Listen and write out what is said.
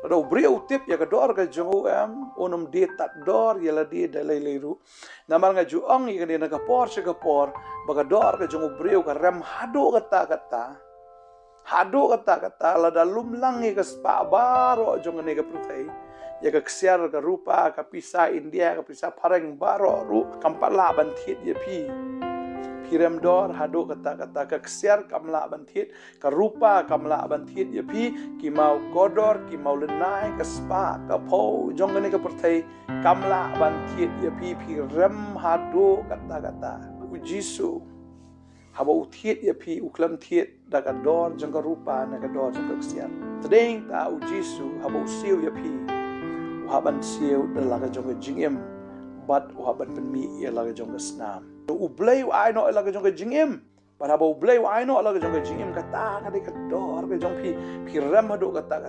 Ada ubri utip ya kedor ka jongo onum de tat dor ya la de dalai leru. Namal nga juang ya kene naga por se ka por baga dor ka jongo ubri ka rem hado kata. Hado kata la dalum langi ka spa baro jongo ne ka prutai. Ya ka ksiar ka rupa ka pisa India ka pisa pareng baro ru kampala bantit ya pi. Pirem dor hado kata ka ksiar kamla bantit ka rupa kamla bantit ya pi ki mau godor ki mau lenai ka spa ka po jong ne ka pertai kamla bantit ya pi pirem hado kata ujisu haba utiet ya pi uklam tiet da ka dor jong ka rupa na ka dor jong ka ksiar tadeng ta ujisu haba usiu ya pi uhaban siu dalaga jong ka jingem bat uhaban penmi ya laga jong ka snam ublay wa aino laga jong ka jingem para ba ublay wa aino laga jong ka jingem kata ka de ka dor ka jong pi rem hado kata